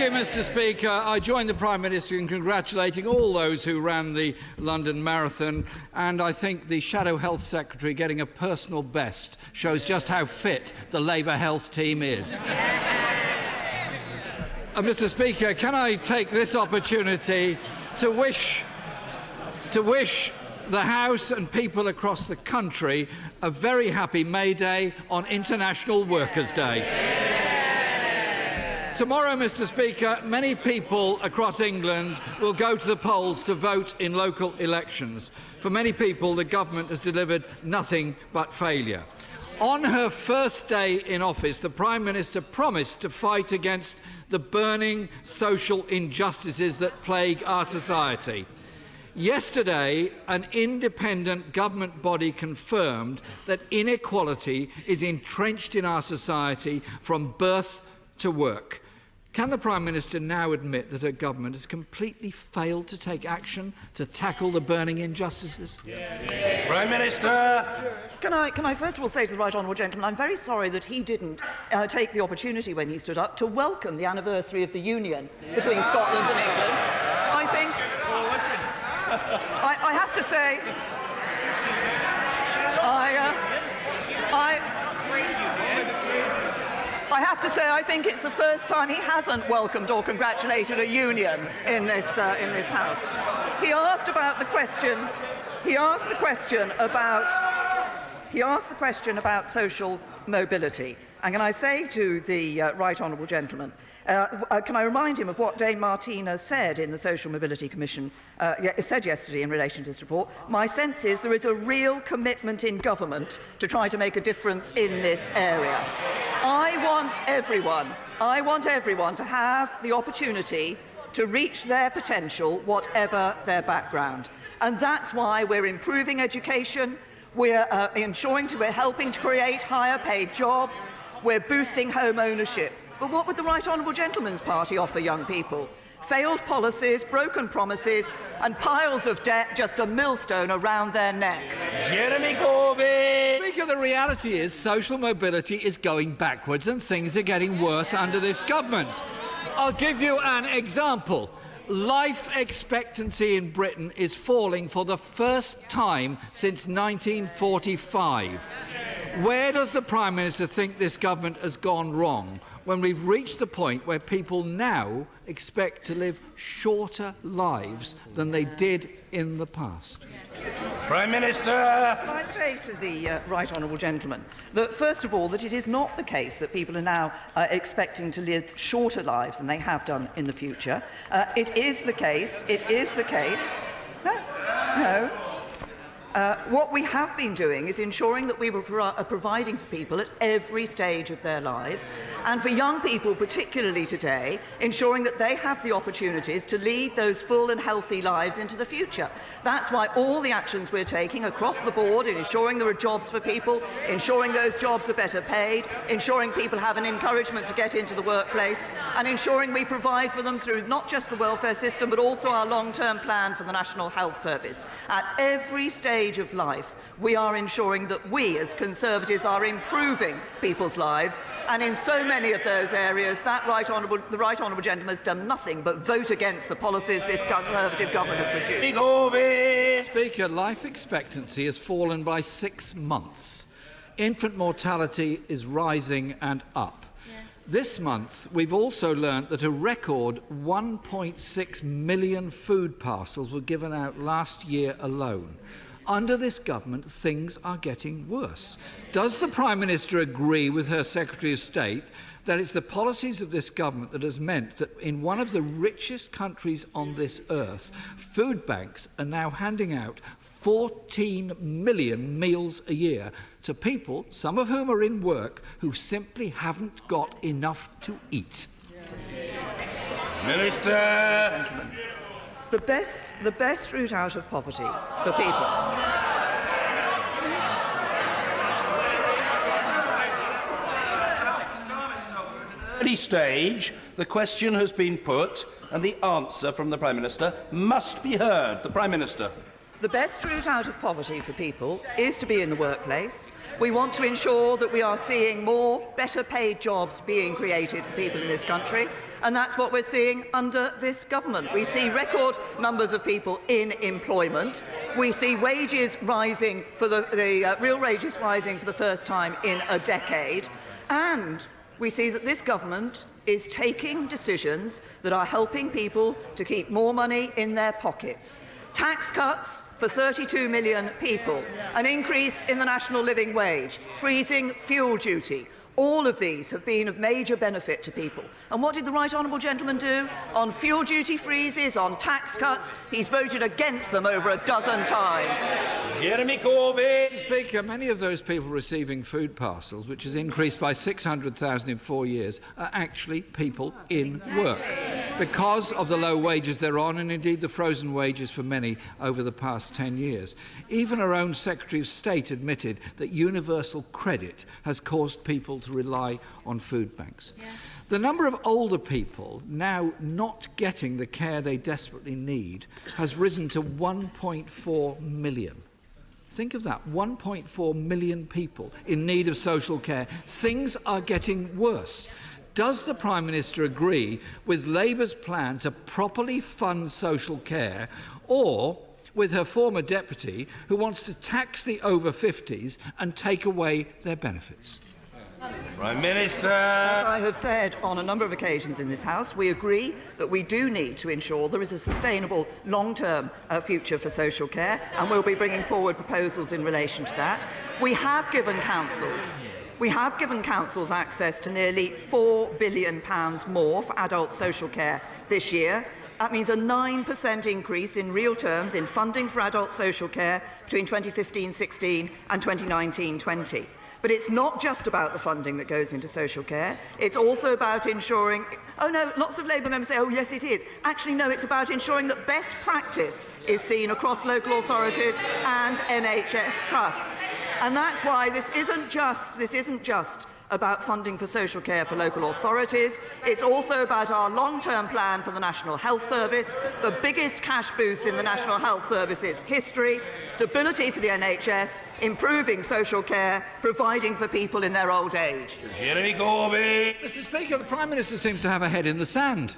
you, Mr. Speaker. I join the Prime Minister in congratulating all those who ran the London Marathon, and I think the Shadow Health Secretary getting a personal best shows just how fit the Labour health team is. Mr. Speaker, can I take this opportunity to wish the House and people across the country a very happy May Day on International Workers' Day. Tomorrow, Mr. Speaker, many people across England will go to the polls to vote in local elections. For many people, the government has delivered nothing but failure. On her first day in office, the Prime Minister promised to fight against the burning social injustices that plague our society. Yesterday, an independent government body confirmed that inequality is entrenched in our society from birth to work. Can the Prime Minister now admit that her government has completely failed to take action to tackle the burning injustices? Prime Minister. Can I first of all say to the right honourable gentleman, I'm very sorry that he didn't take the opportunity when he stood up to welcome the anniversary of the union between Scotland and England. I think I have to say I think it's the first time he hasn't welcomed or congratulated a union in this House. He asked the question about social mobility. And can I say to the right honourable gentleman, can I remind him of what Dame Martina said in the Social Mobility Commission, said yesterday in relation to this report? My sense is there is a real commitment in government to try to make a difference in this area. I want everyone to have the opportunity to reach their potential, whatever their background. And that's why we're improving education, we're we're helping to create higher paid jobs, we're boosting home ownership. But what would the Right Honourable Gentleman's Party offer young people? Failed policies, broken promises, and piles of debt, just a millstone around their neck. Jeremy Corbyn! Speaker, the reality is social mobility is going backwards and things are getting worse under this government. I'll give you an example. Life expectancy in Britain is falling for the first time since 1945. Where does the Prime Minister think this government has gone wrong when we've reached the point where people now expect to live shorter lives than they did in the past? Prime Minister. Can I say to the right honourable gentleman that, first of all, that it is not the case that people are now expecting to live shorter lives than they have done in the future. It is the case. No. What we have been doing is ensuring that we were providing for people at every stage of their lives, and for young people particularly today, ensuring that they have the opportunities to lead those full and healthy lives into the future. That's why all the actions we're taking across the board in ensuring there are jobs for people, ensuring those jobs are better paid, ensuring people have an encouragement to get into the workplace, and ensuring we provide for them through not just the welfare system but also our long-term plan for the National Health Service. At every stage of life, we are ensuring that we as Conservatives are improving people's lives, and in so many of those areas the right honourable gentleman has done nothing but vote against the policies this Conservative government has produced. Speaker, life expectancy has fallen by 6 months. Infant mortality is rising and up. This month, we've also learnt that a record 1.6 million food parcels were given out last year alone. Under this government, things are getting worse. Does the Prime Minister agree with her Secretary of State that it's the policies of this government that has meant that in one of the richest countries on this earth, food banks are now handing out 14 million meals a year to people, some of whom are in work, who simply haven't got enough to eat? Minister. The best route out of poverty for people. At early stage, the question has been put, and the answer from the Prime Minister must be heard. The Prime Minister. The best route out of poverty for people is to be in the workplace. We want to ensure that we are seeing more better paid jobs being created for people in this country, and that's what we're seeing under this government. We see record numbers of people in employment. We see wages rising for the real wages rising for the first time in a decade, and we see that this government is taking decisions that are helping people to keep more money in their pockets. Tax cuts for 32 million people, an increase in the national living wage, freezing fuel duty. All of these have been of major benefit to people. And what did the right honourable gentleman do? On fuel duty freezes, on tax cuts, he's voted against them over a dozen times. Jeremy Corbyn. Mr. Speaker, many of those people receiving food parcels, which has increased by 600,000 in 4 years, are actually people in work because of the low wages they're on, and indeed the frozen wages for many over the past 10 years. Even our own Secretary of State admitted that universal credit has caused people to rely on food banks. Yeah. The number of older people now not getting the care they desperately need has risen to 1.4 million. Think of that, 1.4 million people in need of social care. Things are getting worse. Does the Prime Minister agree with Labour's plan to properly fund social care, or with her former deputy who wants to tax the over 50s and take away their benefits? Prime Minister. As I have said on a number of occasions in this House, we agree that we do need to ensure there is a sustainable long-term future for social care, and we'll be bringing forward proposals in relation to that. We have given councils access to nearly £4 billion more for adult social care this year. That means a 9% increase in real terms in funding for adult social care between 2015-16 and 2019-20. But it's not just about the funding that goes into social care. It's also about ensuring... Oh, no, lots of Labour members say, oh, yes, it is. Actually, no, it's about ensuring that best practice is seen across local authorities and NHS trusts. And that's why this isn't just about funding for social care for local authorities. It's also about our long-term plan for the National Health Service, the biggest cash boost in the National Health Service's history, stability for the NHS, improving social care, providing for people in their old age. Jeremy Corbyn. Mr. Speaker, the Prime Minister seems to have a head in the sand.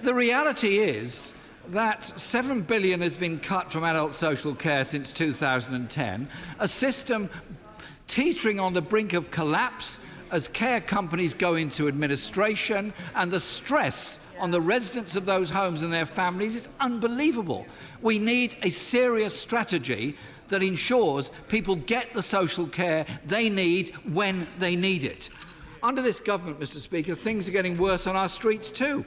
The reality is that £7 billion has been cut from adult social care since 2010, a system teetering on the brink of collapse as care companies go into administration, and the stress on the residents of those homes and their families is unbelievable. We need a serious strategy that ensures people get the social care they need when they need it. Under this government, Mr. Speaker, things are getting worse on our streets too.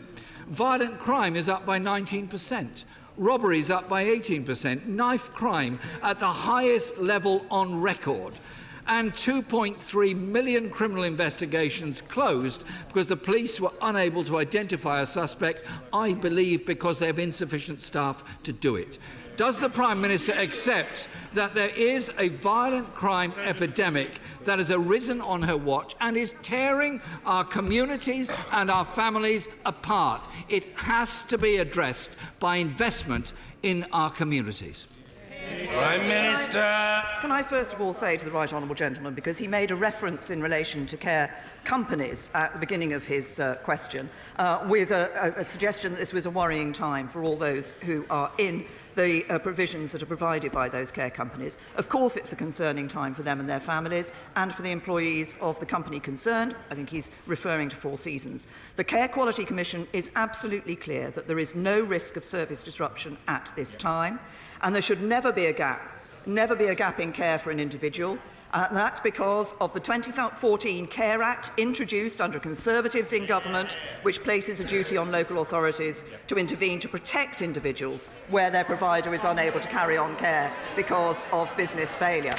Violent crime is up by 19%. Robberies up by 18%. Knife crime at the highest level on record. And 2.3 million criminal investigations closed because the police were unable to identify a suspect, I believe because they have insufficient staff to do it. Does the Prime Minister accept that there is a violent crime epidemic that has arisen on her watch and is tearing our communities and our families apart? It has to be addressed by investment in our communities. Prime Minister. Can I first of all say to the right honourable gentleman, because he made a reference in relation to care companies at the beginning of his question, with a suggestion that this was a worrying time for all those who are in the provisions that are provided by those care companies. Of course it's a concerning time for them and their families and for the employees of the company concerned. I think he's referring to Four Seasons. The Care Quality Commission is absolutely clear that there is no risk of service disruption at this time, and there should never be a gap in care for an individual. That's because of the 2014 Care Act, introduced under Conservatives in government, which places a duty on local authorities to intervene to protect individuals where their provider is unable to carry on care because of business failure.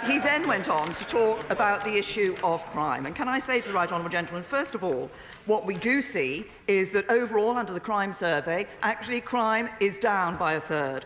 He then went on to talk about the issue of crime. And can I say to the right honourable gentleman, first of all, what we do see is that overall, under the crime survey, actually crime is down by a third.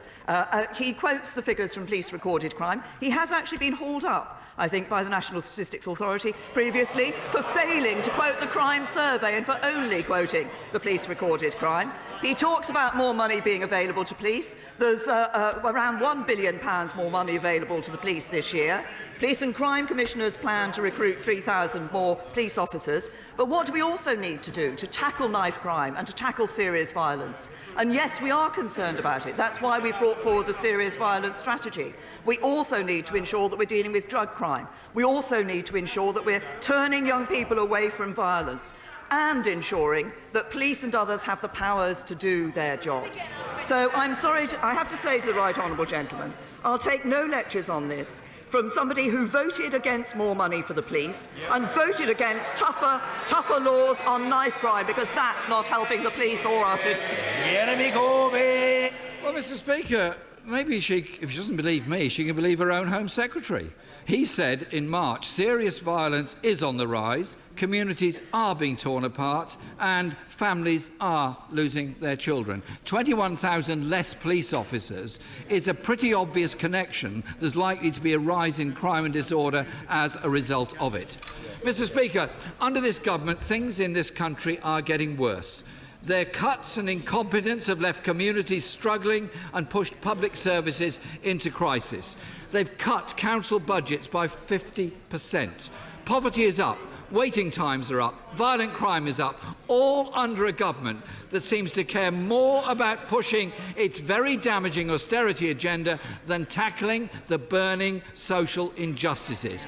He quotes the figures from police recorded crime. He has actually been hauled up, I think, by the National Statistics Authority previously for failing to quote the crime survey and for only quoting the police recorded crime. He talks about more money being available to police. There's around £1 billion more money available to the police this year. Police and Crime Commissioners plan to recruit 3,000 more police officers. But what do we also need to do to tackle knife crime and to tackle serious violence? And yes, we are concerned about it. That's why we've brought forward the serious violence strategy. We also need to ensure that we're dealing with drug crime. We also need to ensure that we're turning young people away from violence and ensuring that police and others have the powers to do their jobs. So I'm sorry, I have to say to the right honourable gentleman, I'll take no lectures on this from somebody who voted against more money for the police and voted against tougher laws on knife crime, because that's not helping the police or our citizens. Jeremy Corbyn. Well, Mr. Speaker, maybe if she doesn't believe me, she can believe her own Home Secretary. He said in March, serious violence is on the rise, communities are being torn apart and families are losing their children. 21,000 less police officers is a pretty obvious connection. There's likely to be a rise in crime and disorder as a result of it. Mr. Speaker, under this government, things in this country are getting worse. Their cuts and incompetence have left communities struggling and pushed public services into crisis. They've cut council budgets by 50%. Poverty is up, waiting times are up, violent crime is up, all under a government that seems to care more about pushing its very damaging austerity agenda than tackling the burning social injustices.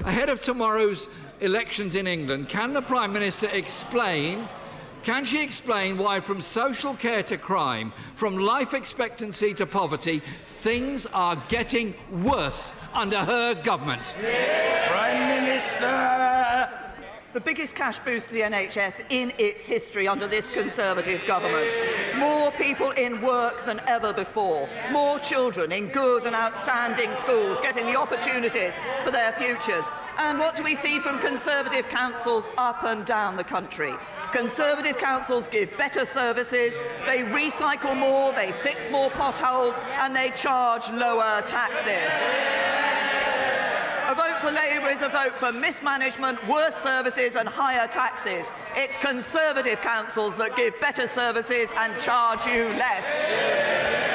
Ahead of tomorrow's elections in England, can the Prime Minister explain why from social care to crime, from life expectancy to poverty, things are getting worse under her government? Prime Minister. The biggest cash boost to the NHS in its history under this Conservative government. More people in work than ever before. More children in good and outstanding schools getting the opportunities for their futures. And what do we see from Conservative councils up and down the country? Conservative councils give better services, they recycle more, they fix more potholes, and they charge lower taxes. A vote for Labour is a vote for mismanagement, worse services and higher taxes. It's Conservative councils that give better services and charge you less.